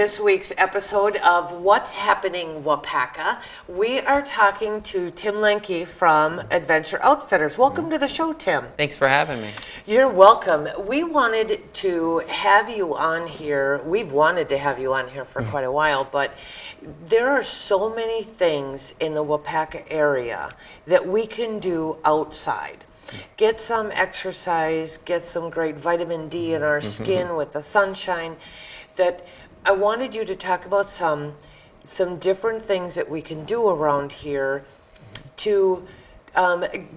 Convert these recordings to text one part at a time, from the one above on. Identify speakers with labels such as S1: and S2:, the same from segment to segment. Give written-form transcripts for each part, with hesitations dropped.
S1: this week's episode of What's Happening Waupaca. We are talking to Tim Lenki from Adventure Outfitters. Welcome to the show, Tim.
S2: Thanks for having me.
S1: You're welcome. We wanted to have you on here. We've wanted to have you on here for quite a while, but there are so many things in the Waupaca area that we can do outside. Get some exercise, get some great vitamin D in our skin with the sunshine. That I wanted you to talk about some different things that we can do around here to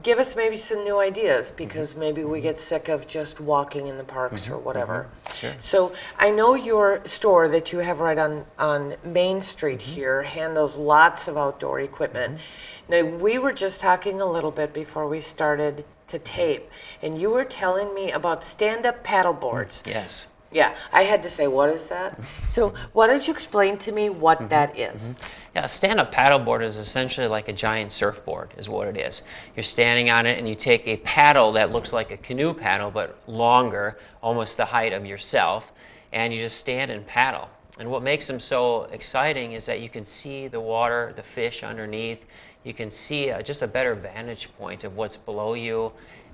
S1: give us maybe some new ideas, because maybe we get sick of just walking in the parks or whatever.
S2: Sure.
S1: So I know your store that you have right on Main Street here handles lots of outdoor equipment. Now, we were just talking a little bit before we started to tape, and you were telling me about stand-up paddle boards.
S2: Yes.
S1: Yeah, I had to say, what is that? So why don't you explain to me what that is?
S2: Yeah, a stand-up paddleboard is essentially like a giant surfboard is what it is. You're standing on it and you take a paddle that looks like a canoe paddle but longer, almost the height of yourself, and you just stand and paddle. And what makes them so exciting is that you can see the water, the fish underneath. You can see just a better vantage point of what's below you.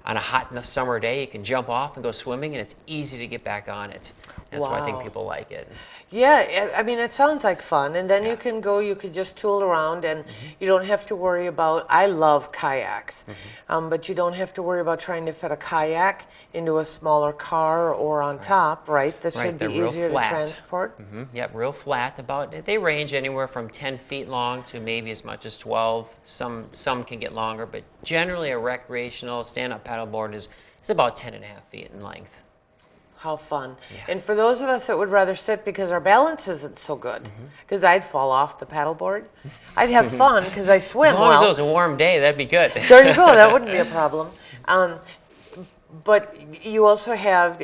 S2: On a hot summer day, you can jump off and go swimming, and it's easy to get back on it. That's why I think people like it.
S1: Yeah, I mean, it sounds like fun. And then you can go, you can just tool around, and you don't have to worry about, I love kayaks, but you don't have to worry about trying to fit a kayak into a smaller car or on top, right? This should be easier to transport.
S2: Yep, real flat. They range anywhere from 10 feet long to maybe as much as 12. Some can get longer, but generally a recreational stand-up paddleboard is about 10.5 feet in length.
S1: How fun.
S2: Yeah.
S1: And for those of us that would rather sit because our balance isn't so good, because I'd fall off the paddleboard, I'd have fun because I swim well.
S2: As long as it was a warm day, that'd be good.
S1: There you go. That wouldn't be a problem. But you also have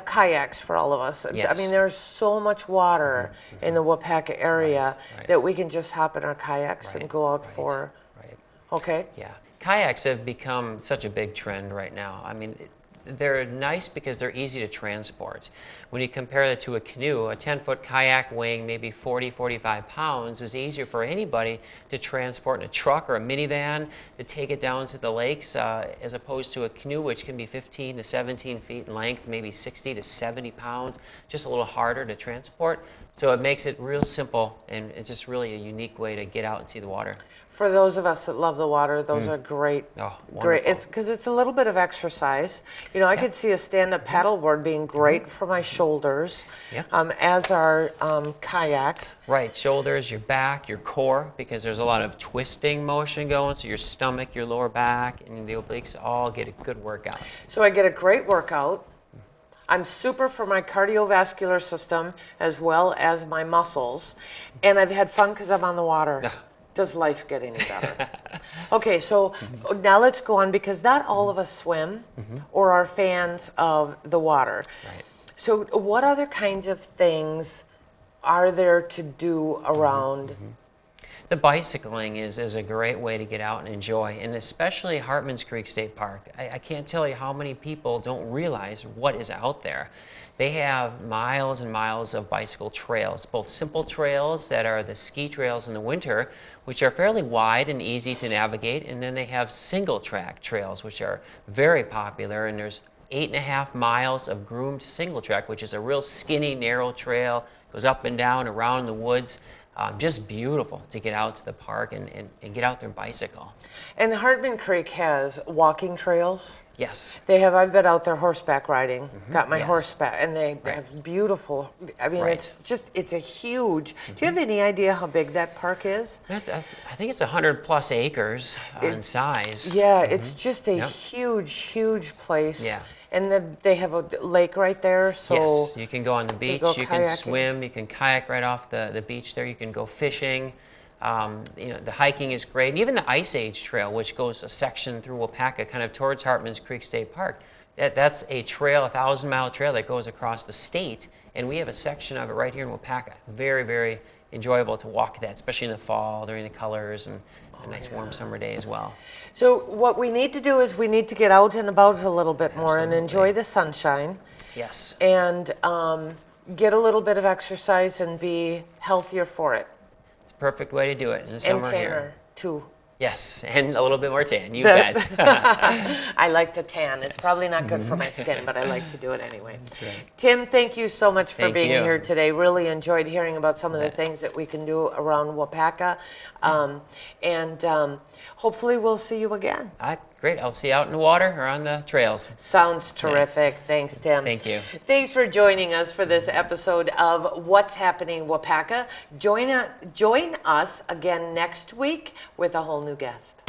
S1: kayaks for all of us.
S2: Yes.
S1: I mean, there's so much water in the Waupaca area that we can just hop in our kayaks and go out for.
S2: Right.
S1: Okay.
S2: Yeah. Kayaks have become such a big trend right now. I mean, they're nice because they're easy to transport. When you compare that to a canoe, a 10-foot kayak weighing maybe 40, 45 pounds is easier for anybody to transport in a truck or a minivan to take it down to the lakes, as opposed to a canoe, which can be 15 to 17 feet in length, maybe 60 to 70 pounds, just a little harder to transport. So it makes it real simple, and it's just really a unique way to get out and see the water.
S1: For those of us that love the water, those are great.
S2: Oh,
S1: great. It's because it's a little bit of exercise. You know, I could see a stand-up paddleboard being great for my shoulders, as are kayaks.
S2: Right, shoulders, your back, your core, because there's a lot of twisting motion going, so your stomach, your lower back, and the obliques all get a good workout.
S1: So I get a great workout. I'm super for my cardiovascular system as well as my muscles, and I've had fun because I'm on the water. Does life get any better? Okay, so now let's go on, because not all of us swim or are fans of the water.
S2: Right.
S1: So what other kinds of things are there to do around?
S2: The bicycling is a great way to get out and enjoy, and especially Hartman's Creek State Park. I can't tell you how many people don't realize what is out there. They have miles and miles of bicycle trails, both simple trails that are the ski trails in the winter, which are fairly wide and easy to navigate, and then they have single track trails, which are very popular, and there's 8.5 miles of groomed single track, which is a real skinny, narrow trail, goes up and down around the woods. Just beautiful to get out to the park and get out there and bicycle.
S1: And Hartman Creek has walking trails.
S2: Yes.
S1: They have. I've been out there horseback riding. Got my horseback, and they have beautiful. I mean, it's a huge. Do you have any idea how big that park is?
S2: I think it's 100+ acres in size.
S1: Yeah, it's just a huge place.
S2: Yeah.
S1: And then they have a lake right there, so
S2: yes, you can go on the beach, you can
S1: kayaking.
S2: swim, you can kayak right off the beach there, you can go fishing. You know, the hiking is great, and even the Ice Age Trail, which goes a section through Waupaca, kind of towards Hartman's Creek State Park. That's a trail, a 1,000-mile trail that goes across the state, and we have a section of it right here in Waupaca. Very, very enjoyable to walk that, especially in the fall during the colors and a nice warm summer day as well.
S1: So what we need to do is we need to get out and about a little bit more and enjoy the sunshine.
S2: Yes.
S1: And get a little bit of exercise and be healthier for it.
S2: It's a perfect way to do it in the
S1: And
S2: summer
S1: tanner,
S2: here.
S1: too.
S2: Yes, and a little bit more tan. You bet.
S1: I like to tan. It's probably not good for my skin, but I like to do it anyway.
S2: That's right.
S1: Tim, thank you so much for
S2: Thank
S1: being
S2: you.
S1: here today. Really enjoyed hearing about some of the
S2: Bet.
S1: things that we can do around Waupaca. And hopefully we'll see you again.
S2: Great. I'll see you out in the water or on the trails.
S1: Sounds terrific. Thanks, Tim.
S2: Thank you.
S1: Thanks for joining us for this episode of What's Happening Waupaca. Join us again next week with a whole new guest.